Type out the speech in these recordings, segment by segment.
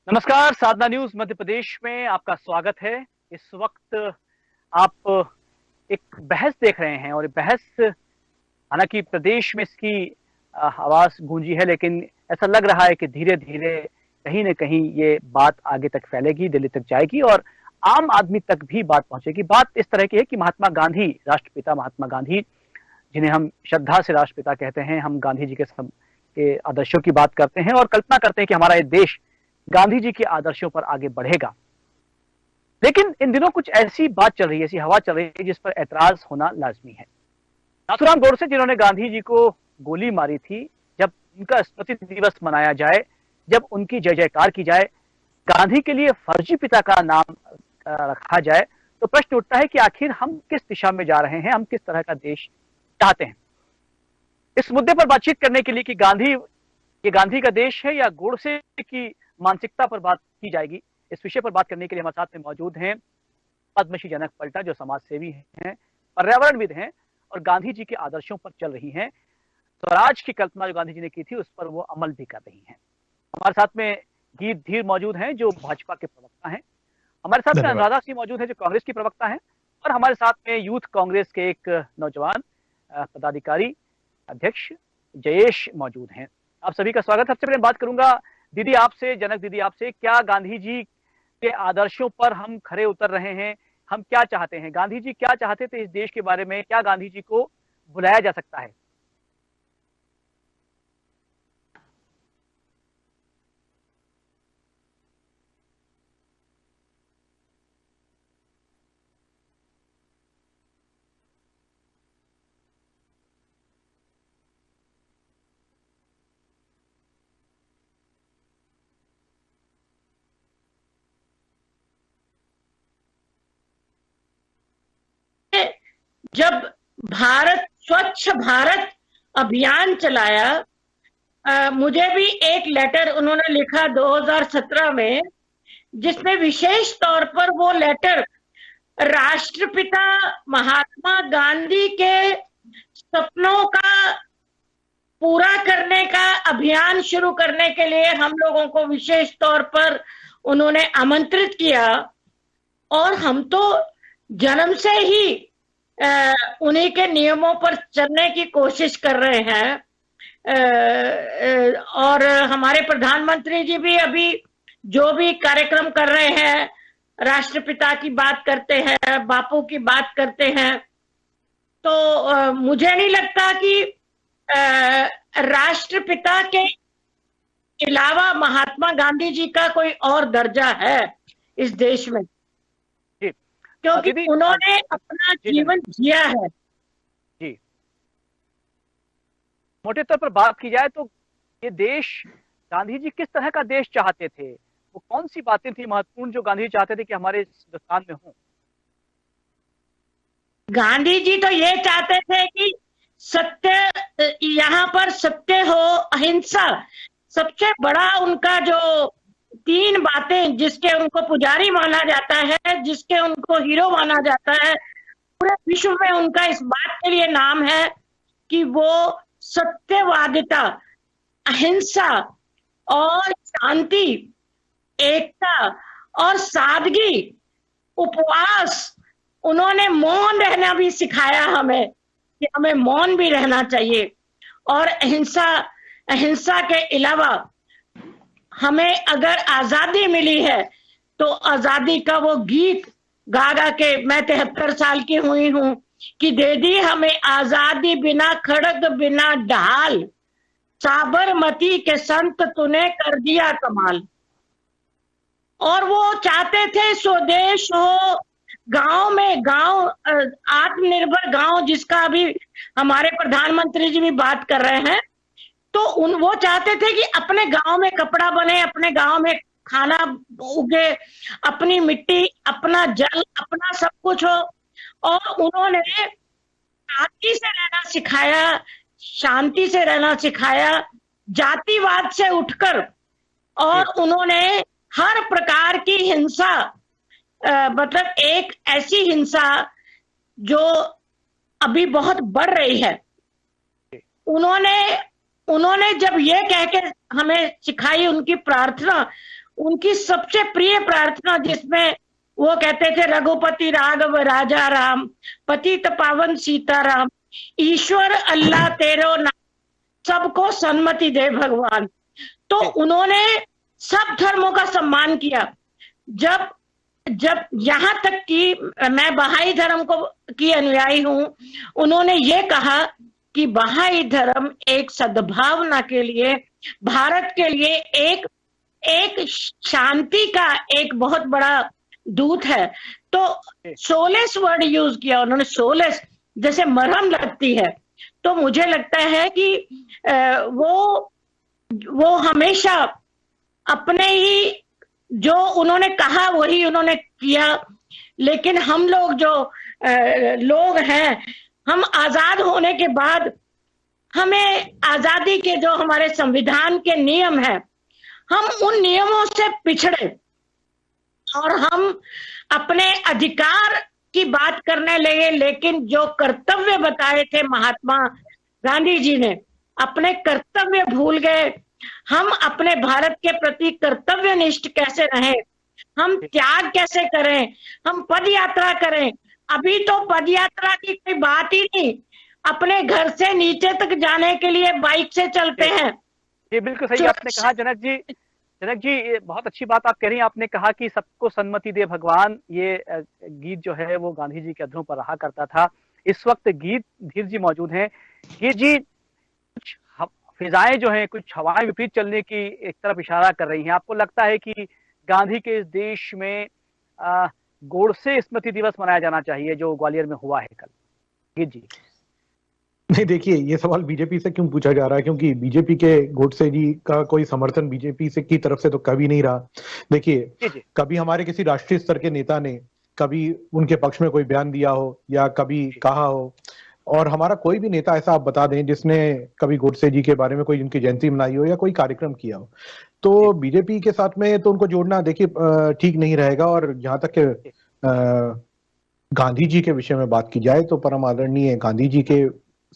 नमस्कार, साधना न्यूज मध्य प्रदेश में आपका स्वागत है। इस वक्त आप एक बहस देख रहे हैं और बहस, हालांकि प्रदेश में इसकी आवाज गूंजी है, लेकिन ऐसा लग रहा है कि धीरे धीरे कहीं न कहीं ये बात आगे तक फैलेगी, दिल्ली तक जाएगी और आम आदमी तक भी बात पहुंचेगी। बात इस तरह की है कि महात्मा गांधी, राष्ट्रपिता महात्मा गांधी, जिन्हें हम श्रद्धा से राष्ट्रपिता कहते हैं, हम गांधी जी के आदर्शों की बात करते हैं और कल्पना करते हैं कि हमारा ये देश गांधी जी के आदर्शों पर आगे बढ़ेगा। लेकिन इन दिनों कुछ ऐसी बात चल रही है, ऐसी हवा चल रही है जिस पर ऐतराज होना लाजमी है। नाथूराम गोडसे, जिन्होंने गांधी जी को गोली मारी थी, जब उनका स्मृति दिवस मनाया जाए, जब उनकी जय जयकार की जाए, गांधी के लिए फर्जी पिता का नाम रखा जाए, तो प्रश्न उठता है कि आखिर हम किस दिशा में जा रहे हैं, हम किस तरह का देश चाहते हैं। इस मुद्दे पर बातचीत करने के लिए कि ये गांधी का देश है या गोडसे की मानसिकता पर बात की जाएगी, इस विषय पर बात करने के लिए हमारे साथ में मौजूद हैं पद्मश्री जनक पलटा, जो समाज सेवी हैं, पर्यावरणविद हैं और गांधी जी के आदर्शों पर चल रही हैं। स्वराज की कल्पना जो गांधी जी ने की थी, उस पर वो अमल भी कर रही हैं। हमारे साथ में गीत धीर मौजूद हैं, जो भाजपा के प्रवक्ता हैं। हमारे साथ में अनुराधा सिंह मौजूद है, जो कांग्रेस की प्रवक्ता हैं। और हमारे साथ में यूथ कांग्रेस के एक नौजवान पदाधिकारी अध्यक्ष जयेश मौजूद हैं। आप सभी का स्वागत है। सबसे पहले बात करूंगा दीदी आपसे, जनक दीदी आपसे, क्या गांधी जी के आदर्शों पर हम खरे उतर रहे हैं? हम क्या चाहते हैं? गांधी जी क्या चाहते थे इस देश के बारे में? क्या गांधी जी को बुलाया जा सकता है? जब भारत स्वच्छ भारत अभियान चलाया, मुझे भी एक लेटर उन्होंने लिखा 2017 में, जिसमें विशेष तौर पर वो लेटर राष्ट्रपिता महात्मा गांधी के सपनों का पूरा करने का अभियान शुरू करने के लिए हम लोगों को विशेष तौर पर उन्होंने आमंत्रित किया। और हम तो जन्म से ही उन्हीं के नियमों पर चलने की कोशिश कर रहे हैं। और हमारे प्रधानमंत्री जी भी अभी जो भी कार्यक्रम कर रहे हैं, राष्ट्रपिता की बात करते हैं, बापू की बात करते हैं, तो मुझे नहीं लगता कि राष्ट्रपिता के अलावा महात्मा गांधी जी का कोई और दर्जा है इस देश में, क्योंकि उन्होंने अपना जीवन जिया है। जी, मोटे तौर पर बात की जाए तो ये देश, गांधी जी किस तरह का देश चाहते थे? वो कौन सी बातें थी महत्वपूर्ण जो गांधी जी चाहते थे कि हमारे हिंदुस्तान में हो? गांधी जी तो ये चाहते थे कि सत्य, यहाँ पर सत्य हो, अहिंसा। सबसे बड़ा उनका जो 3 बातें जिसके उनको पुजारी माना जाता है, जिसके उनको हीरो माना जाता है, पूरे विश्व में उनका इस बात के लिए नाम है कि वो सत्यवादिता, अहिंसा और शांति, एकता और सादगी, उपवास, उन्होंने मौन रहना भी सिखाया हमें कि हमें मौन भी रहना चाहिए। और अहिंसा के अलावा हमें अगर आजादी मिली है तो आजादी का वो गीत गा गा के, मैं 73 साल की हुई हूं, कि दे दी हमें आजादी बिना खड़ग बिना ढाल, साबरमती के संत तूने कर दिया कमाल। और वो चाहते थे स्वदेश हो, गांव में गांव, आत्मनिर्भर गांव, जिसका अभी हमारे प्रधानमंत्री जी भी बात कर रहे हैं। तो वो चाहते थे कि अपने गांव में कपड़ा बने, अपने गांव में खाना उगे, अपनी मिट्टी, अपना जल, अपना सब कुछ हो। और उन्होंने शांति से रहना सिखाया, शांति से रहना सिखाया, जातिवाद से उठकर। और उन्होंने हर प्रकार की हिंसा, मतलब एक ऐसी हिंसा जो अभी बहुत बढ़ रही है, उन्होंने जब ये कह के हमें सिखाई, उनकी प्रार्थना, उनकी सबसे प्रिय प्रार्थना जिसमें वो कहते थे, रघुपति राघव राजा राम, पतित पावन सीताराम, ईश्वर अल्लाह तेरो नाम, सबको सन्मति दे भगवान। तो उन्होंने सब धर्मों का सम्मान किया। जब जब यहाँ तक कि मैं बहाई धर्म की अनुयायी हूं, उन्होंने ये कहा कि बहाई धर्म एक सद्भावना के लिए, भारत के लिए एक शांति का एक बहुत बड़ा दूत है। तो 16 वर्ड यूज किया उन्होंने, 16 जैसे मरहम लगती है। तो मुझे लगता है कि वो हमेशा अपने ही जो उन्होंने कहा वही उन्होंने किया। लेकिन हम लोग जो लोग हैं, हम आजाद होने के बाद हमें आजादी के जो हमारे संविधान के नियम हैं, हम उन नियमों से पिछड़े और हम अपने अधिकार की बात करने लगे। लेकिन जो कर्तव्य बताए थे महात्मा गांधी जी ने, अपने कर्तव्य भूल गए। हम अपने भारत के प्रति कर्तव्यनिष्ठ कैसे रहें, हम त्याग कैसे करें, हम पद यात्रा करें। अभी तो पद यात्रा की कोई बात ही नहीं, अपने घर से नीचे तक जाने के लिए बाइक से चलते हैं। ये बिल्कुल सही आपने कहा जनक जी। जनक जी, ये बहुत अच्छी बात आप कह रही हैं। आपने कहा कि सबको सन्मति दे भगवान, ये गीत जो है वो गांधी जी के अधरों पर रहा करता था। इस वक्त गीत धीर जी मौजूद हैं। गीत जी, कुछ फिजाएं जो हैं, कुछ हवाएं विपरीत चलने की एक तरफ इशारा कर रही हैं। आपको लगता है कि गांधी के इस देश में गोडसे स्मृति दिवस मनाया जाना चाहिए जो ग्वालियर में हुआ है कल? गीत जी। नहीं, देखिए, ये सवाल बीजेपी से क्यों पूछा जा रहा है, क्योंकि बीजेपी के गोडसे जी का कोई समर्थन बीजेपी से की तरफ से तो कभी नहीं रहा। देखिए, कभी हमारे किसी राष्ट्रीय स्तर के नेता ने कभी उनके पक्ष में कोई बयान दिया हो या कभी कहा हो, और हमारा कोई भी नेता ऐसा आप बता दें जिसने कभी गोडसे जी के बारे में कोई उनकी जयंती मनाई हो या कोई कार्यक्रम किया हो। तो बीजेपी के साथ में तो उनको जोड़ना देखिए ठीक नहीं रहेगा। और जहां तक गांधी जी के विषय में बात की जाए तो परम आदरणीय गांधी जी के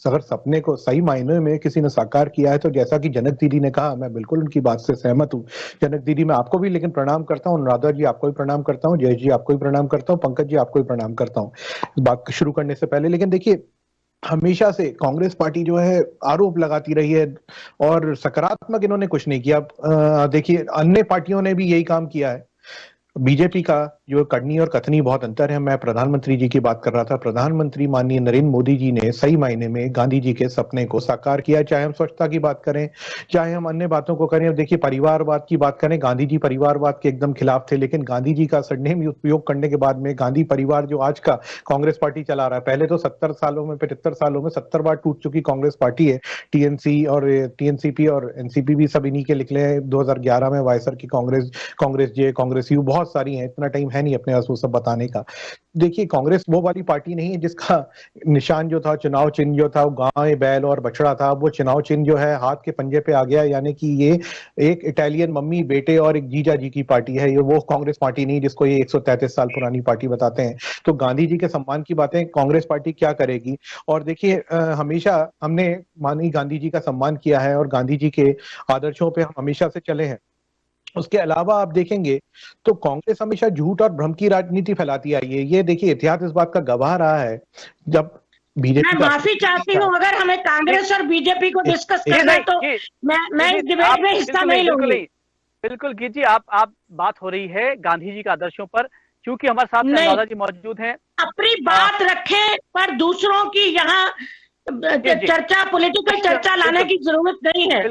अगर सपने को सही मायने में किसी ने साकार किया है तो जैसा कि जनक दीदी ने कहा, मैं बिल्कुल उनकी बात से सहमत हूँ। जनक दीदी, मैं आपको भी लेकिन प्रणाम करता हूँ, अनुराधा जी आपको भी प्रणाम करता हूँ, जय जी आपको भी प्रणाम करता हूँ, पंकज जी आपको भी प्रणाम करता हूँ बात शुरू करने से पहले। लेकिन देखिए, हमेशा से कांग्रेस पार्टी जो है आरोप लगाती रही है और सकारात्मक इन्होंने कुछ नहीं किया। देखिए, अन्य पार्टियों ने भी यही काम किया है। बीजेपी का जो करनी और कथनी बहुत अंतर है। मैं प्रधानमंत्री जी की बात कर रहा था। प्रधानमंत्री माननीय नरेंद्र मोदी जी ने सही मायने में गांधी जी के सपने को साकार किया। चाहे हम स्वच्छता की बात करें, चाहे हम अन्य बातों को करें। अब देखिए, परिवारवाद की बात करें, गांधी जी परिवारवाद के एकदम खिलाफ थे। लेकिन गांधी जी का सरनेम उपयोग करने के बाद में गांधी परिवार जो आज का कांग्रेस पार्टी चला रहा है, पहले तो 70 सालों में 75 सालों में 70 बार टूट चुकी कांग्रेस पार्टी है। टीएनसी और टीएनसीपी और एनसीपी भी सब इन्हीं के निकले हैं। 2011 में वायसर की कांग्रेस, कांग्रेस जे, कांग्रेस यू, बहुत सारी हैं। इतना टाइम है नहीं अपने पास वो सब बताने का। देखिए, कांग्रेस वो वाली पार्टी नहीं है जिसका निशान जो था, चुनाव चिन्ह जो था वो गाय, बैल और बछड़ा था। वो चुनाव चिन्ह जो है हाथ के पंजे पे आ गया। यानी कि ये एक इटालियन मम्मी बेटे और एक जीजा जी की पार्टी है। ये वो कांग्रेस पार्टी नहीं जिसको ये 133 साल पुरानी पार्टी बताते हैं। तो गांधी जी के सम्मान की बातें कांग्रेस पार्टी क्या करेगी? और देखिए, हमेशा हमने माननीय गांधी जी का सम्मान किया है और गांधी जी के आदर्शों पे हम हमेशा से चले हैं। उसके अलावा आप देखेंगे तो कांग्रेस हमेशा झूठ और भ्रम की राजनीति फैलाती आई है। ये देखिए, इतिहास इस बात का गवाह रहा है। जब बीजेपी, मैं माफी चाहती हूँ अगर हमें कांग्रेस और बीजेपी को डिस्कस करना है तो मैं इस डिबेट में हिस्सा नहीं लूंगी। बिल्कुल गीत जी, आप बात हो रही है गांधी जी के आदर्शों पर, क्योंकि हमारे साथ अनुराधा जी मौजूद हैं। अपनी बात रखें पर दूसरों की यहाँ चर्चा, पॉलिटिकल चर्चा लाने की जरूरत नहीं है।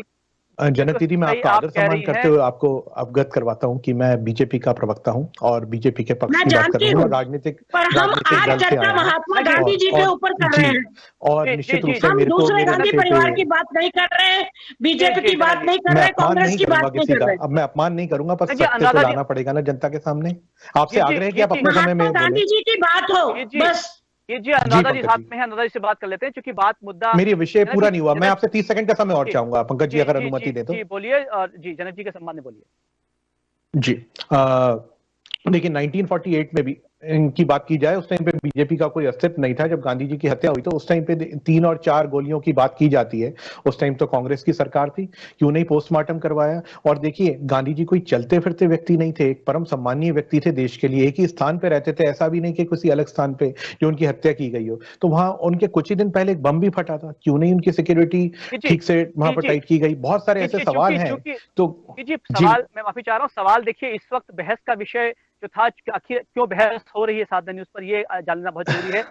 जनक दीदी, मैं आपका आदर सम्मान करते हुए आपको अवगत करवाता हूँ कि मैं बीजेपी का प्रवक्ता हूँ और बीजेपी के पक्ष की बात कर रहा हूँ। राजनीतिक आज चर्चा महात्मा गांधी जी के ऊपर कर रहे हैं और निश्चित रूप से मेरे को दूसरे गांधी परिवार की बात नहीं कर रहे हैं, बीजेपी की बात नहीं कर रहे, कांग्रेस की बात नहीं कर रहे। अब मैं अपमान नहीं करूंगा, पर सत्य को लाना पड़ेगा ना जनता के सामने। आपसे आग्रह है कि आप अपने समय में गांधी जी की बात हो बस। ये जी अनुराधा जी साथ में है, अनुराधा जी से बात कर लेते हैं क्योंकि बात मुद्दा मेरी विषय पूरा नहीं हुआ। मैं आपसे 30 सेकंड का समय और चाहूंगा, पंकज जी अगर अनुमति दे तो। जी बोलिए, और जी जनक जी के सम्मान में बोलिए। जी, देखिए 1948 में भी इनकी बात की जाए, उस टाइम पे बीजेपी का कोई अस्तित्व नहीं था। जब गांधी जी की हत्या हुई तो उस टाइम पे 3 और 4 गोलियों की बात की जाती है। उस टाइम तो कांग्रेस की सरकार थी, क्यों नहीं पोस्टमार्टम करवाया? और देखिए, गांधी जी कोई चलते फिरते व्यक्ति नहीं थे, एक परम सम्मानीय व्यक्ति थे देश के लिए, एक ही स्थान पे रहते थे, ऐसा भी नहीं कि किसी अलग स्थान पे जो उनकी हत्या की गई हो। तो वहां उनके कुछ ही दिन पहले एक बम भी फटा था, क्यों नहीं उनकी सिक्योरिटी ठीक से वहां पर टाइट की गई? बहुत सारे ऐसे सवाल हैं। तो जी सवाल, मैं माफी चाह रहा हूँ, सवाल देखिए इस वक्त बहस का विषय जो था, आखिर क्यों बहस हो रही है साधना न्यूज पर, ये जानना बहुत जरूरी है।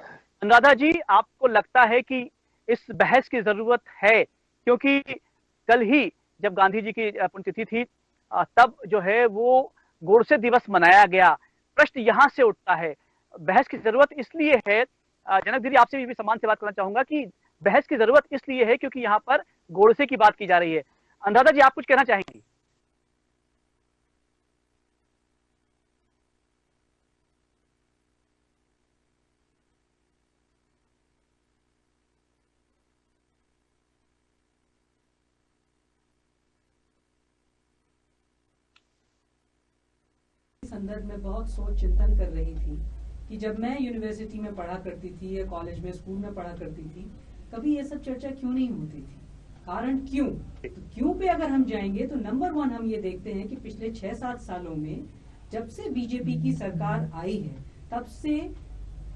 अनुराधा जी, आपको लगता है कि इस बहस की जरूरत है? क्योंकि कल ही जब गांधी जी की पुण्यतिथि थी, तब जो है वो गोडसे दिवस मनाया गया। प्रश्न यहां से उठता है, बहस की जरूरत इसलिए है, जनक दीदी आपसे भी समान से बात करना चाहूंगा कि बहस की जरूरत इसलिए है क्योंकि यहाँ पर गोडसे की बात की जा रही है। अनुराधा जी, आप कुछ कहना चाहेंगी? संदर्भ में बहुत सोच चिंतन कर रही थी कि जब मैं यूनिवर्सिटी में पढ़ा करती थी या कॉलेज में, स्कूल में पढ़ा करती थी, कभी ये सब चर्चा क्यों नहीं होती थी? कारण क्यों? तो क्यों पे अगर हम जाएंगे तो नंबर 1 हम ये देखते हैं कि पिछले 6-7 सालों में जब से बीजेपी की सरकार आई है, तब से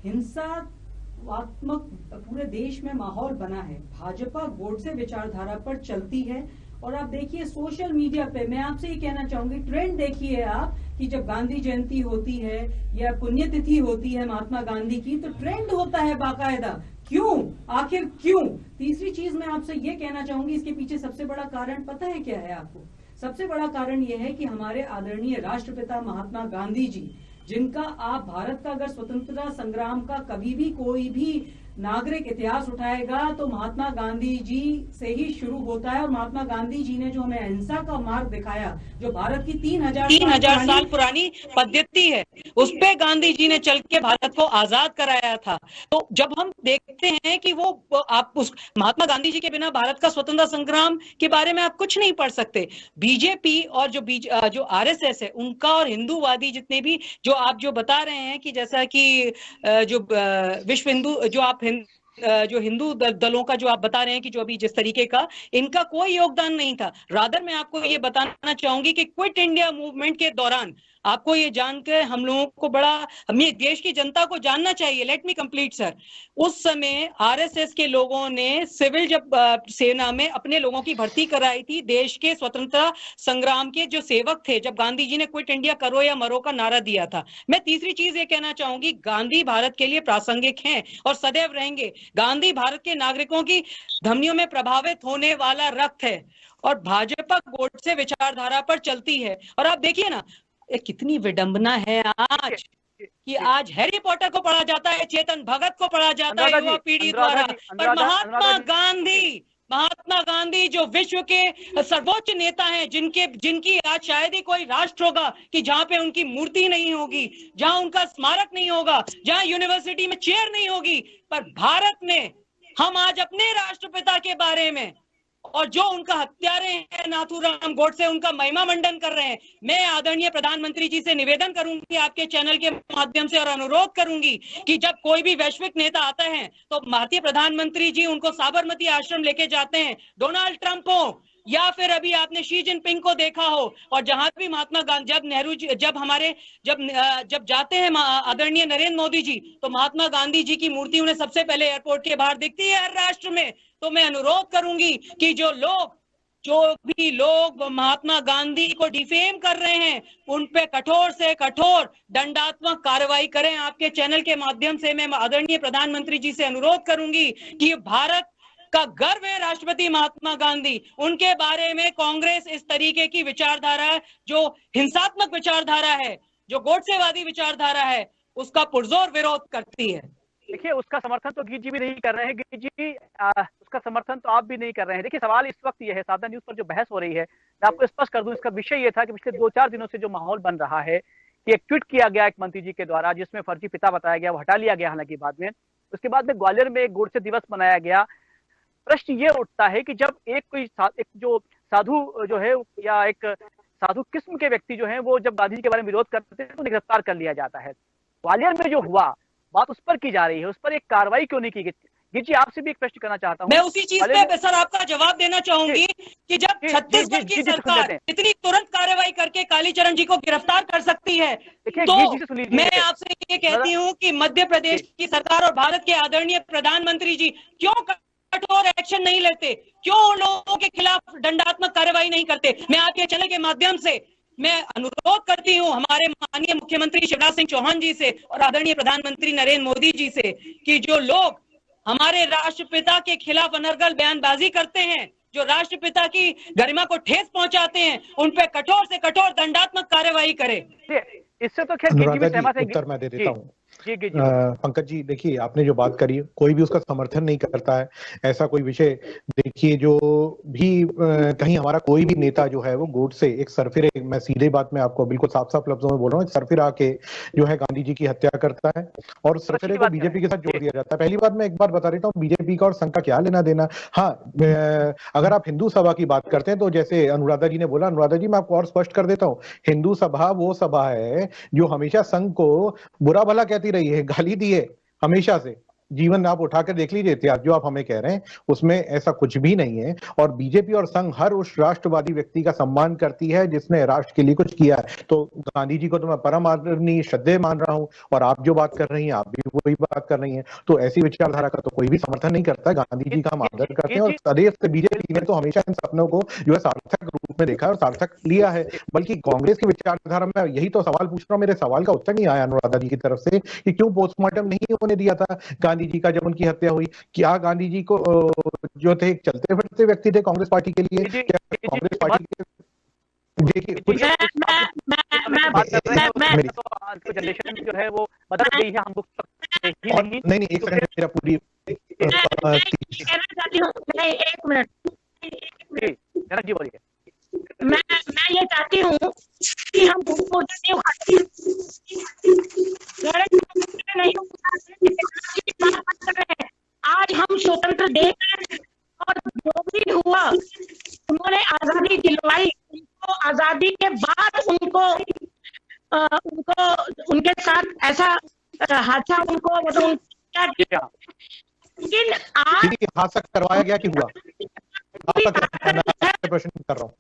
हिंसात्मक पूरे देश में माहौल बना है। भाजपा गोडसे विचारधारा पर चलती है। और आप देखिए सोशल मीडिया पे, मैं आपसे ये कहना चाहूंगी, ट्रेंड देखिए आप कि जब गांधी जयंती होती है या पुण्यतिथि होती है महात्मा गांधी की, तो ट्रेंड होता है बाकायदा। क्यों? आखिर क्यों? तीसरी चीज मैं आपसे ये कहना चाहूंगी, इसके पीछे सबसे बड़ा कारण पता है क्या है आपको? सबसे बड़ा कारण यह है कि हमारे आदरणीय राष्ट्रपिता महात्मा गांधी जी, जिनका आप भारत का अगर स्वतंत्रता संग्राम का कभी भी कोई भी नागरिक इतिहास उठाएगा तो महात्मा गांधी जी से ही शुरू होता है। और महात्मा गांधी जी ने जो हमें अहिंसा का मार्ग दिखाया, जो भारत की 3000 साल पुरानी पद्धति है, उस पे गांधी जी ने चल के भारत को आजाद कराया था। तो जब हम देखते हैं कि वो आप उस महात्मा गांधी जी के बिना भारत का स्वतंत्रता संग्राम के बारे में आप कुछ नहीं पढ़ सकते। बीजेपी और जो आरएसएस है उनका, और हिंदूवादी जितने भी जो आप जो बता रहे हैं कि जैसा कि जो विश्व हिंदू जो आप जो हिंदू दलों का जो आप बता रहे हैं कि जो अभी जिस तरीके का, इनका कोई योगदान नहीं था। रादर मैं आपको ये बताना चाहूंगी कि क्विट इंडिया मूवमेंट के दौरान आपको ये जानकर हम लोगों को बड़ा, हमें देश की जनता को जानना चाहिए, लेट मी कंप्लीट सर। उस समय आरएसएस के लोगों ने सिविल जब सेना में अपने लोगों की भर्ती कराई थी, देश के स्वतंत्रता संग्राम के जो सेवक थे, जब गांधी जी ने क्विट इंडिया करो या मरो का नारा दिया था। मैं तीसरी चीज ये कहना चाहूंगी, गांधी भारत के लिए प्रासंगिक हैं और सदैव रहेंगे। गांधी भारत के नागरिकों की धमनियों में प्रभावित होने वाला रक्त है और भाजपा गोडसे विचारधारा पर चलती है। और आप देखिए ना, कितनी विडंबना है आज कि आज हैरी पॉटर को पढ़ा जाता है, चेतन भगत को पढ़ा जाता है युवा पीढ़ी द्वारा, पर महात्मा गांधी जो विश्व के सर्वोच्च नेता हैं, जिनकी आज शायद ही कोई राष्ट्र होगा कि जहां पे उनकी मूर्ति नहीं होगी, जहां उनका स्मारक नहीं होगा, जहां यूनिवर्सिटी में चेयर नहीं होगी, पर भारत में हम आज अपने राष्ट्रपिता के बारे में और जो उनका हत्यारे हैं नाथूराम गोडसे, उनका महिमा मंडन कर रहे हैं। मैं आदरणीय प्रधानमंत्री जी से निवेदन करूंगी आपके चैनल के माध्यम से, और अनुरोध करूंगी कि जब कोई भी वैश्विक नेता आता है तो भारतीय प्रधानमंत्री जी उनको साबरमती आश्रम लेके जाते हैं, डोनाल्ड ट्रंप हो या फिर अभी आपने शी जिनपिंग को देखा हो, और जहां भी महात्मा गांधी, जब नेहरू जी, जब जाते हैं आदरणीय नरेंद्र मोदी जी, तो महात्मा गांधी जी की मूर्ति उन्हें सबसे पहले एयरपोर्ट के बाहर दिखती है हर राष्ट्र में। तो मैं अनुरोध करूंगी कि जो भी लोग महात्मा गांधी को डिफेम कर रहे हैं, उन पे कठोर से कठोर दंडात्मक कार्रवाई करें। आपके चैनल के माध्यम से मैं आदरणीय प्रधानमंत्री जी से अनुरोध करूंगी कि भारत का गर्व है राष्ट्रपति महात्मा गांधी, उनके बारे में कांग्रेस इस तरीके की विचारधारा, जो हिंसात्मक विचारधारा है, जो गोडसेवादी विचारधारा है, उसका पुरजोर विरोध करती है। देखिए, उसका समर्थन तो गीत जी भी नहीं कर रहे हैं। गीत जी, उसका समर्थन तो आप भी नहीं कर रहे हैं। देखिए, सवाल इस वक्त ये है, साधना न्यूज पर जो बहस हो रही है, मैं आपको स्पष्ट कर दूं, इसका विषय ये था कि पिछले 2-4 दिनों से जो माहौल बन रहा है कि एक ट्वीट किया गया एक मंत्री जी के द्वारा, जिसमें फर्जी पिता बताया गया, वो हटा लिया गया हालांकि बाद में। उसके बाद में ग्वालियर में एक गोडसे दिवस मनाया गया। प्रश्न ये उठता है कि जब एक जो साधु जो है या एक साधु किस्म के व्यक्ति जो है वो जब गांधी जी के बारे में विरोध करते हैं तो गिरफ्तार कर लिया जाता है। ग्वालियर में जो हुआ, बात उस पर की जा रही है, उस पर एक कार्रवाई क्यों नहीं की गई? गिर जी, आपसे भी एक प्रश्न करना चाहता हूँ। मैं उसी चीज पे सर आपका जवाब देना चाहूंगी कि जब छत्तीसगढ़ की सरकार इतनी तुरंत कार्रवाई करके कालीचरण जी को गिरफ्तार कर सकती है, तो मैं आपसे ये कहती हूँ कि मध्य प्रदेश की सरकार और भारत के आदरणीय प्रधानमंत्री जी क्यों कठोर एक्शन नहीं लेते, क्यों उन लोगों के खिलाफ दंडात्मक कार्रवाई नहीं करते? मैं आपके चैनल के माध्यम से मैं अनुरोध करती हूँ हमारे माननीय मुख्यमंत्री शिवराज सिंह चौहान जी से और आदरणीय प्रधानमंत्री नरेंद्र मोदी जी से कि जो लोग हमारे राष्ट्रपिता के खिलाफ अनर्गल बयानबाजी करते हैं, जो राष्ट्रपिता की गरिमा को ठेस पहुंचाते हैं, उन पे कठोर से कठोर दंडात्मक कार्रवाई करें। इससे तो खैर उत्तर मैं दे देता हूँ। पंकज जी, देखिए आपने जो बात करी, कोई भी उसका समर्थन नहीं करता है ऐसा कोई विषय। देखिए जो भी कहीं हमारा कोई भी नेता जो है वो गोडसे एक सरफिरे, मैं सीधे बात में आपको बिल्कुल साफ साफ लफ्जों में बोल रहा हूँ, सरफिरा आके जो है गांधी जी की हत्या करता है और सरफिरे को बीजेपी के साथ जोड़ दिया जाता है। पहली बात मैं एक बात बता देता हूँ, बीजेपी का और संघ का क्या लेना देना। हाँ, अगर आप हिंदू सभा की बात करते हैं तो जैसे अनुराधा जी ने बोला, अनुराधा जी मैं आपको और स्पष्ट कर देता हूँ, हिंदू सभा वो सभा है जो हमेशा संघ को बुरा भला कहती रही है, गाली दी है हमेशा से। जीवन आप उठाकर देख लीजिए इतिहास, जो आप हमें कह रहे हैं उसमें ऐसा कुछ भी नहीं है। और बीजेपी और संघ हर उस राष्ट्रवादी व्यक्ति का सम्मान करती है जिसने राष्ट्र के लिए कुछ किया है। तो गांधी जी को तो मैं परम आदरणीय श्रद्धेय मान रहा हूं, और आप जो बात कर रही हैं आप भी वही बात कर रही हैं। तो ऐसी विचारधारा का तो कोई भी समर्थन नहीं करता है। गांधी जी का हम आदर करते हैं और सदैव से बीजेपी ने तो हमेशा इन सपनों को जो है सार्थक रूप में देखा है और सार्थक लिया है। बल्कि कांग्रेस की विचारधारा में यही तो सवाल पूछ रहा हूँ, मेरे सवाल का उत्तर नहीं आया अनुराधा जी की तरफ से कि क्यों पोस्टमार्टम नहीं होने दिया था गांधी जी का जब उनकी हत्या हुई। क्या गांधी जी को जो थे चलते फिरते व्यक्ति थे कांग्रेस पार्टी के लिए? कांग्रेस पार्टी के देखिए जनरेशन जो है वो बदल गई है, हम नहीं एक सेकंड मेरा पूरी एक मिनट जी बोलिए। मैं ये चाहती हूँ कि हम आज हम स्वतंत्र देश और जो भी हुआ उन्होंने आजादी दिलवाई, उनको आजादी के बाद उनको उनके साथ ऐसा हादसा उनको मतलब क्या किया, लेकिन आज हादसा करवाया गया कि हुआ? प्रश्न कर रहा हूँ,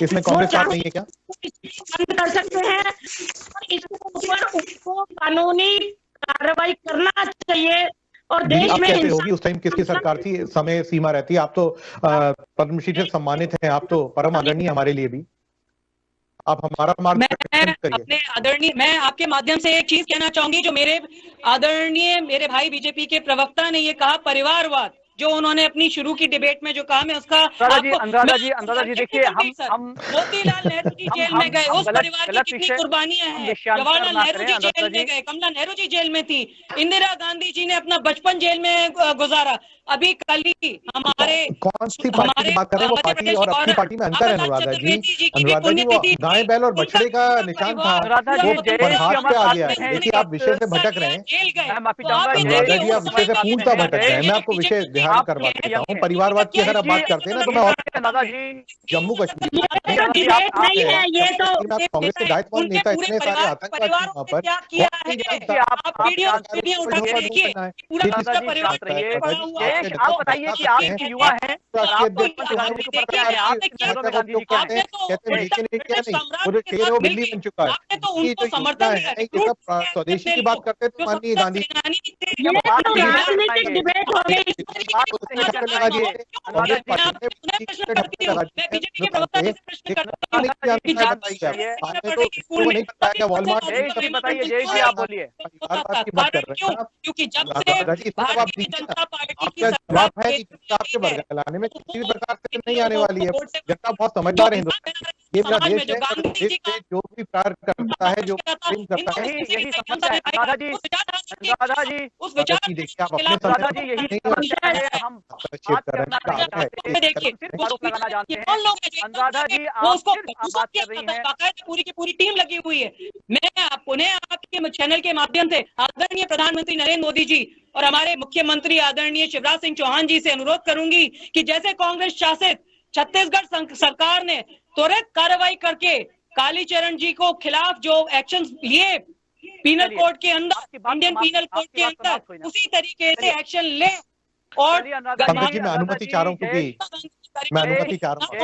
इसमें कांग्रेस साथ नहीं है क्या? बंद कर सकते हैं और इसके ऊपर उनको कानूनी कार्रवाई करना चाहिए। और देश में कैसे होगी? उस टाइम किसकी सरकार थी? समय सीमा रहती है। आप तो पद्मश्री से सम्मानित हैं, आप तो परम आदरणीय हमारे लिए भी। आप हमारा मार्गदर्शन करिए। मैं आपके माध्यम से एक चीज कहना चाहूंगी, जो मेरे आदरणीय मेरे भाई बीजेपी के प्रवक्ता ने ये कहा, परिवारवाद जो उन्होंने अपनी शुरू की डिबेट में जो कहा, मैं उसका अनुराधा जी देखिए, हम मोतीलाल नेहरू जी जेल में गए, उस परिवार की कितनी कुर्बानियां हैं। जवाहरलाल नेहरू जी जेल में गए, कमला नेहरू जी जेल में थी, इंदिरा गांधी जी ने अपना बचपन जेल में गुजारा। अभी कल ही हमारे कौन सी पार्टी की बात कर रहे हैं? वो पार्टी और अपनी पार्टी में अंतर है अनुराधा जी। अनुराधा जी वो गाय बैल और बछड़े का निशान था, वो मनहास पे आ गया है। देखिए आप विषय से भटक रहे हैं अनुराधा जी, आप विषय से पूर्णतः भटक रहे हैं। मैं आपको विषय ध्यान करवा देता हूँ। परिवारवाद की अगर आप बात करते हैं ना तो मैं जम्मू कश्मीर कांग्रेस के दायित्ववान नेता इतने सारे आतंकवादी वहाँ पर आप बताइए कि आप युवा हैं, बिल्ली बन चुका है। स्वदेशी की बात करते हैं तो माननीय गांधी क्योंकि जब से भारतीय जनता पार्टी की जवाब है कि जनता आपके बरगलाने में किसी भी प्रकार से नहीं आने वाली है। जनता बहुत समझदार है हिंदुस्तान, ये मेरा देश है। देश से जो भी प्यार करता है, जो प्रेम करता है, यही समस्या है राधा जी। उस विचार देखिए आप अपने राधा जी यही समस्या है। हम अनुराधा जी बात कर रही हैं, पूरी की पूरी टीम लगी हुई है। मैं पुनः आपके चैनल के माध्यम से आदरणीय प्रधानमंत्री नरेंद्र मोदी जी और हमारे मुख्यमंत्री आदरणीय शिवराज सिंह चौहान जी से अनुरोध करूंगी कि जैसे कांग्रेस शासित छत्तीसगढ़ सरकार ने त्वरित कार्रवाई करके कालीचरण जी को खिलाफ जो एक्शन लिए, पीनल कोड के अंदर, इंडियन पीनल कोड के अंदर उसी तरीके से एक्शन ले। और पंकज जी मैं अनुमति चाह रहा हूँ, क्योंकि मैं अनुमति चाह रहा हूँ,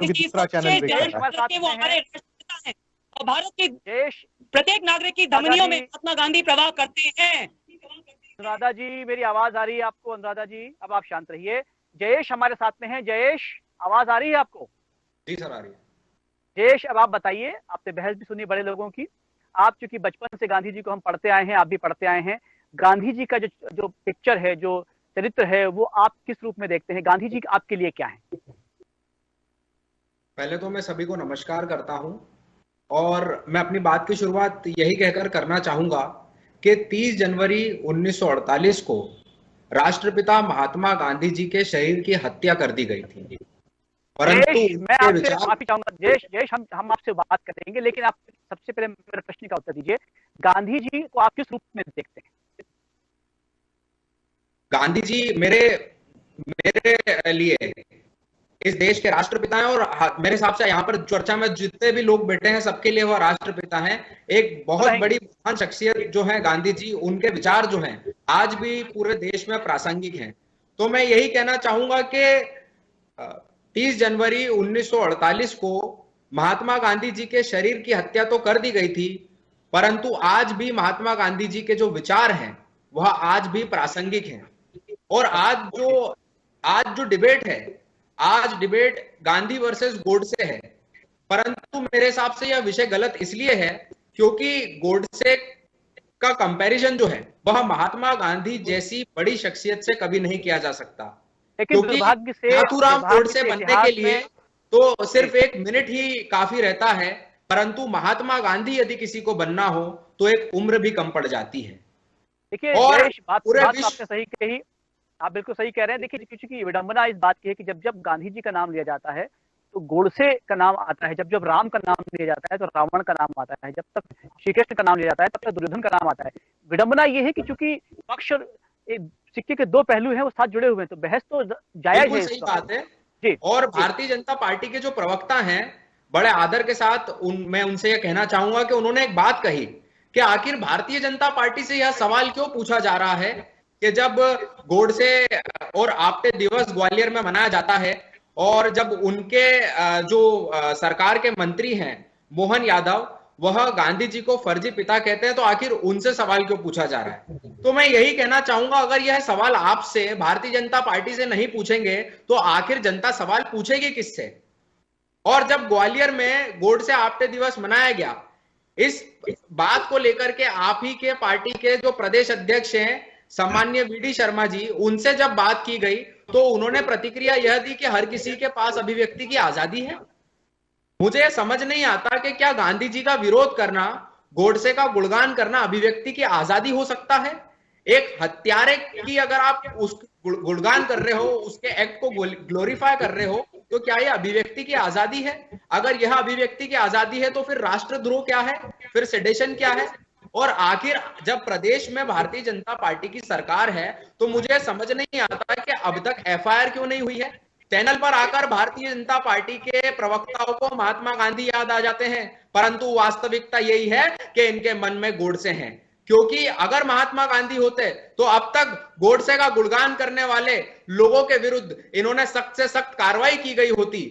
दूसरा चैनल वो हमारे राष्ट्रपिता हैं और भारत के प्रत्येक नागरिक की धमनियों में महात्मा गांधी प्रवाह करते हैं। अनुराधा जी, मेरी आवाज आ रही है आपको? अनुराधा जी, अब आप शांत रहिए। जयेश हमारे साथ में है। जयेश, आवाज आ रही है आपको? जी सर, आ रही है। जयेश, अब आप बताइए, आपने बहस भी सुनी बड़े लोगों की। आप चूंकि बचपन से गांधी जी को हम पढ़ते आए हैं, आप भी पढ़ते आए हैं, गांधी जी का जो पिक्चर है, जो चरित्र है, वो आप किस रूप में देखते हैं? गांधी जी आपके लिए क्या है? पहले तो मैं सभी को नमस्कार करता हूं और मैं अपनी बात की शुरुआत यही कहकर करना चाहूंगा कि 30 जनवरी 1948 को राष्ट्रपिता महात्मा गांधी जी के शरीर की हत्या कर दी गई थी। परंतु मैं आपसे माफी चाहूंगा जयेश, हम आपसे बात करेंगे, लेकिन आप सबसे पहले मेरे प्रश्न का उत्तर दीजिए। गांधी जी को आप किस रूप में देखते हैं? गांधी जी मेरे लिए इस देश के राष्ट्रपिता हैं और मेरे हिसाब से यहाँ पर चर्चा में जितने भी लोग बैठे हैं सबके लिए वह राष्ट्रपिता हैं। एक बहुत बड़ी महान शख्सियत जो है गांधी जी, उनके विचार जो हैं आज भी पूरे देश में प्रासंगिक हैं। तो मैं यही कहना चाहूंगा कि 30 जनवरी 1948 को महात्मा गांधी जी के शरीर की हत्या तो कर दी गई थी, परंतु आज भी महात्मा गांधी जी के जो विचार हैं वह आज भी प्रासंगिक हैं। और आज जो डिबेट है, आज डिबेट गांधी वर्सेस गोडसे है, परंतु मेरे हिसाब से यह विषय गलत इसलिए है क्योंकि गोडसे का कंपैरिजन जो है वह महात्मा गांधी जैसी बड़ी शख्सियत से कभी नहीं किया जा सकता। क्योंकि नाथूराम गोडसे बनने के लिए तो सिर्फ 1 मिनट ही काफी रहता है, परंतु महात्मा गांधी यदि किसी को बनना हो तो एक उम्र भी कम पड़ जाती है। देखिए, और पूरे विश्व आपने सही कही, आप बिल्कुल सही कह रहे हैं। देखिए, क्योंकि विडंबना इस बात की है कि जब गांधी जी का नाम लिया जाता है तो गोडसे का नाम आता है, जब राम का नाम लिया जाता है तो रावण का नाम आता है, जब तक श्री कृष्ण का नाम लिया जाता है तब तक दुर्योधन का नाम आता है। विडंबना ये है कि चूंकि पक्ष सिक्के के 2 पहलू हैं, वो साथ जुड़े हुए हैं, तो बहस तो जायज है। सही बात है जी। और भारतीय जनता पार्टी के जो प्रवक्ता हैं, बड़े आदर के साथ मैं उनसे यह कहना चाहूंगा कि उन्होंने एक बात कही कि आखिर भारतीय जनता पार्टी से यह सवाल क्यों पूछा जा रहा है कि जब गोडसे और आपटे दिवस ग्वालियर में मनाया जाता है और जब उनके जो सरकार के मंत्री हैं मोहन यादव, वह गांधी जी को फर्जी पिता कहते हैं, तो आखिर उनसे सवाल क्यों पूछा जा रहा है? तो मैं यही कहना चाहूंगा, अगर यह सवाल आपसे, भारतीय जनता पार्टी से नहीं पूछेंगे तो आखिर जनता सवाल पूछेगी किससे? और जब ग्वालियर में गोडसे आपटे दिवस मनाया गया, इस बात को लेकर के आप ही के पार्टी के जो प्रदेश अध्यक्ष हैं सम्मान्य वीडी शर्मा जी, उनसे जब बात की गई तो उन्होंने प्रतिक्रिया यह दी कि हर किसी के पास अभिव्यक्ति की आजादी है। मुझे समझ नहीं आता कि क्या गांधी जी का विरोध करना, गोडसे का गुणगान करना अभिव्यक्ति की आजादी हो सकता है? एक हत्यारे की अगर आप उस गुणगान कर रहे हो, उसके एक्ट को ग्लोरीफाई कर रहे हो, तो क्या यह अभिव्यक्ति की आजादी है? अगर यह अभिव्यक्ति की आजादी है तो फिर राष्ट्रद्रोह क्या है, फिर सेडेशन क्या है? और आखिर जब प्रदेश में भारतीय जनता पार्टी की सरकार है तो मुझे समझ नहीं आता कि अब तक एफआईआर क्यों नहीं हुई है। चैनल पर आकर भारतीय जनता पार्टी के प्रवक्ताओं को महात्मा गांधी याद आ जाते हैं, परंतु वास्तविकता यही है कि इनके मन में गोडसे हैं। क्योंकि अगर महात्मा गांधी होते तो अब तक गोडसे का गुणगान करने वाले लोगों के विरुद्ध इन्होंने सख्त से सख्त कार्रवाई की गई होती।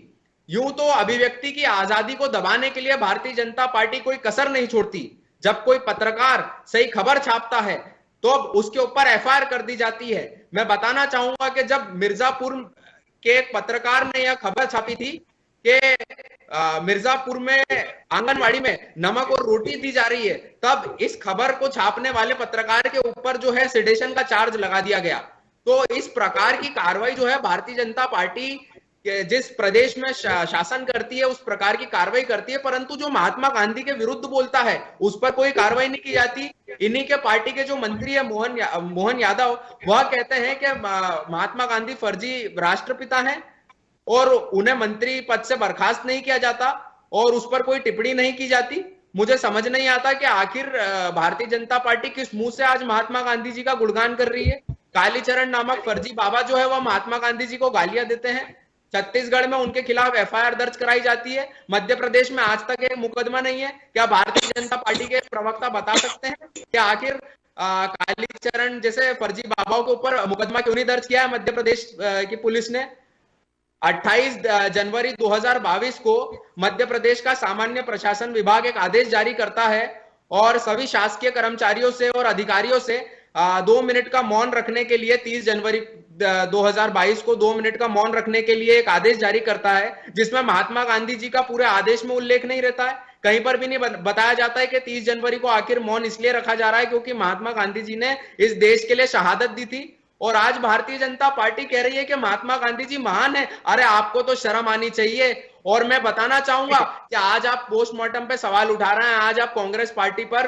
यूं तो अभिव्यक्ति की आजादी को दबाने के लिए भारतीय जनता पार्टी कोई कसर नहीं छोड़ती। जब कोई पत्रकार सही खबर छापता है तो अब उसके ऊपर एफआईआर कर दी जाती है। मैं बताना चाहूंगा कि जब मिर्जापुर के एक पत्रकार ने यह खबर छापी थी कि मिर्जापुर में आंगनवाड़ी में नमक और रोटी दी जा रही है, तब इस खबर को छापने वाले पत्रकार के ऊपर जो है सेडेशन का चार्ज लगा दिया गया। तो इस प्रकार की कार्रवाई जो है भारतीय जनता पार्टी जिस प्रदेश में शासन करती है उस प्रकार की कार्रवाई करती है, परंतु जो महात्मा गांधी के विरुद्ध बोलता है उस पर कोई कार्रवाई नहीं की जाती। इन्हीं के पार्टी के जो मंत्री है मोहन यादव, वह कहते हैं कि महात्मा गांधी फर्जी राष्ट्रपिता हैं और उन्हें मंत्री पद से बर्खास्त नहीं किया जाता और उस पर कोई टिप्पणी नहीं की जाती। मुझे समझ नहीं आता कि आखिर भारतीय जनता पार्टी किस मुंह से आज महात्मा गांधी जी का गुणगान कर रही है। कालीचरण नामक फर्जी बाबा जो है वह महात्मा गांधी जी को गालियां देते हैं। छत्तीसगढ़ में उनके खिलाफ एफआईआर दर्ज कराई जाती है। मध्य प्रदेश में आज तक एक मुकदमा नहीं है। क्या भारतीय जनता पार्टी के प्रवक्ता बता सकते हैं कि आखिर कालीचरण जैसे फर्जी बाबाओं के ऊपर मुकदमा क्यों नहीं दर्ज किया है मध्य प्रदेश की पुलिस ने? 28 जनवरी 2022 को मध्य प्रदेश का सामान्य प्रशासन विभाग एक आदेश जारी करता है और सभी शासकीय कर्मचारियों से और अधिकारियों से 2 मिनट का मौन रखने के लिए 30 जनवरी 2022 को 2 मिनट का मौन रखने के लिए एक आदेश जारी करता है, जिसमें महात्मा गांधी जी का पूरे आदेश में उल्लेख नहीं रहता है। कहीं पर भी नहीं बताया जाता है कि 30 जनवरी को आखिर मौन इसलिए रखा जा रहा है क्योंकि महात्मा गांधी जी ने इस देश के लिए शहादत दी थी। और आज भारतीय जनता पार्टी कह रही है कि महात्मा गांधी जी महान है। अरे आपको तो शर्म आनी चाहिए। और मैं बताना चाहूंगा कि आज आप पोस्टमार्टम पे सवाल उठा रहे हैं, आज आप कांग्रेस पार्टी पर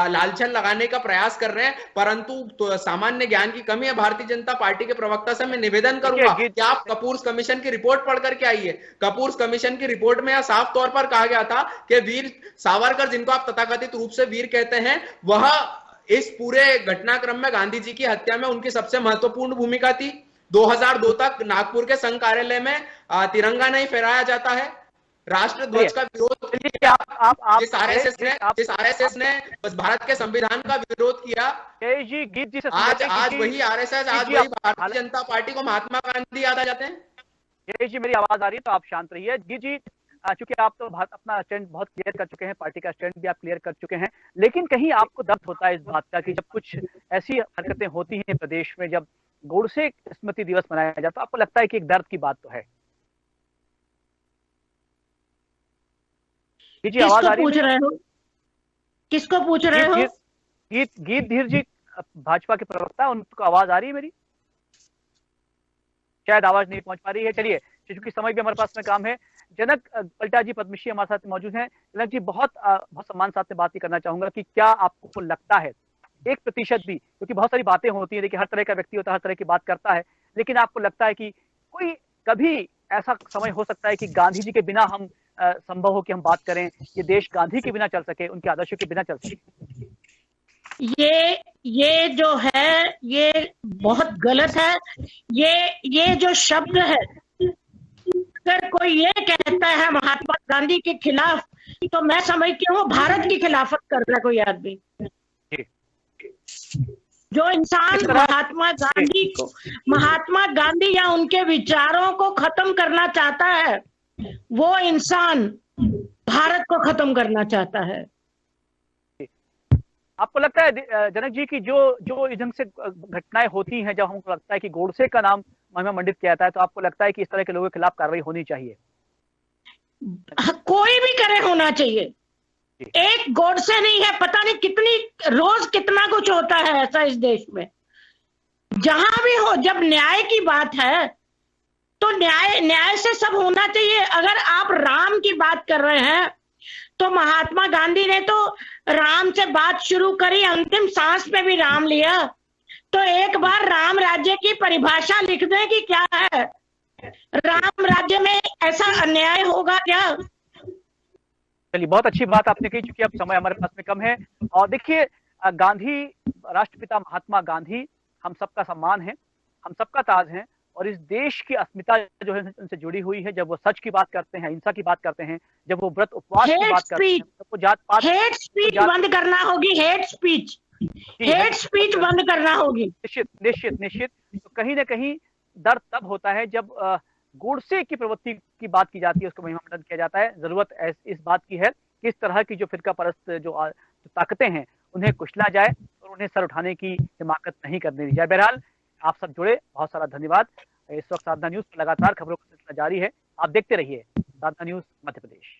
लालछन लगाने का प्रयास कर रहे हैं, परंतु तो सामान्य ज्ञान की कमी है भारतीय जनता पार्टी के प्रवक्ता से। मैं निवेदन करूंगा कि आप कपूर कमीशन की रिपोर्ट पढ़ करके आइए। कपूर कमीशन की रिपोर्ट में यह साफ तौर पर कहा गया था कि वीर सावरकर, जिनको आप तथाकथित रूप से वीर कहते हैं, वह इस पूरे घटनाक्रम में गांधी जी की हत्या में उनकी सबसे महत्वपूर्ण भूमिका थी। 2002 तक नागपुर के संघ कार्यालय में तिरंगा नहीं फहराया जाता है। राष्ट्र ध्वज का विरोध जिस आरएसएस ने भारत के संविधान का विरोध किया, आज वही आरएसएस, आज वही भारतीय जनता पार्टी को महात्मा गांधी याद आ जाते हैं। जय जी, मेरी आवाज आ रही है तो आप शांत रहिए। जी, चूंकि आप तो अपना स्टैंड बहुत क्लियर कर चुके हैं, पार्टी का स्टैंड भी आप क्लियर कर चुके हैं, लेकिन कहीं आपको दर्द होता है इस बात का कि जब कुछ ऐसी हरकतें होती हैं प्रदेश में, जब गोडसे स्मृति दिवस मनाया जाता है, तो आपको लगता है कि एक दर्द की बात तो है। जी, आवाज आ रही है? किसको पूछ रहे हो? गीत धीर जी भाजपा के प्रवक्ता, उनको आवाज आ रही है मेरी? शायद आवाज नहीं पहुंच पा रही है। चलिए, क्योंकि समय भी हमारे पास में काम है। जनक पलटा जी पद्मश्री हमारे साथ मौजूद हैं। जनक जी, बहुत सम्मान साथ में बात ही करना चाहूंगा कि क्या आपको लगता है 1% भी, क्योंकि बहुत सारी बातें होती हैं, देखिए हर तरह का व्यक्ति होता है, हर तरह की बात करता है, लेकिन आपको लगता है कि कोई कभी ऐसा समय हो सकता है कि गांधी जी के बिना हम संभव हो कि हम बात करें, ये देश गांधी के बिना चल सके, उनके आदर्शों के बिना चल सके? ये जो है ये बहुत गलत है। ये जो शब्द है, अगर कोई ये कहता है महात्मा गांधी के खिलाफ, तो मैं समझती हूँ भारत की खिलाफत कर रहा है कोई आदमी। जो इंसान महात्मा गांधी या उनके विचारों को खत्म करना चाहता है, वो इंसान भारत को खत्म करना चाहता है। आपको लगता है जनक जी की जो इस ढंग से घटनाएं होती हैं, जब हमको लगता है कि गोडसे का नाम महिमा मंडित किया जाता है, तो आपको लगता है कि इस तरह के लोगों के खिलाफ कार्रवाई होनी चाहिए? कोई भी करे, होना चाहिए। एक गोडसे नहीं है, पता नहीं कितनी रोज कितना कुछ होता है ऐसा इस देश में। जहां भी हो, जब न्याय की बात है तो न्याय से सब होना चाहिए। अगर आप राम की बात कर रहे हैं, तो महात्मा गांधी ने तो राम से बात शुरू करी, अंतिम सांस में भी राम लिया। तो एक बार राम राज्य की परिभाषा लिख दें कि क्या है राम राज्य में, ऐसा अन्याय होगा क्या? चलिए, बहुत अच्छी बात आपने कही, क्योंकि अब समय हमारे पास में कम है। और देखिए, गांधी, राष्ट्रपिता महात्मा गांधी हम सबका सम्मान है, हम सबका ताज है, और इस देश की अस्मिता जो है उनसे जुड़ी हुई है। जब वो सच की बात करते हैं, अहिंसा की बात करते हैं, जब वो व्रत उपवास की बात करते हैं, तो वो जात पात, हेट स्पीच बंद करना होगी। हेट स्पीच बंद करना होगी। निश्चित। तो कहीं ना कहीं दर्द तब होता है जब गोडसे की प्रवृत्ति की बात की जाती है, उसको महिमा मंडन किया जाता है। जरूरत इस बात की है कि इस तरह की जो फिरका परस्त जो ताकतें हैं, उन्हें कुचला जाए और उन्हें सर उठाने की हिमाकत नहीं करने दी जाए। बहरहाल, आप सब जुड़े, बहुत सारा धन्यवाद। इस वक्त साधना न्यूज पर लगातार खबरों का सिलसिला जारी है, आप देखते रहिए साधना न्यूज मध्य प्रदेश।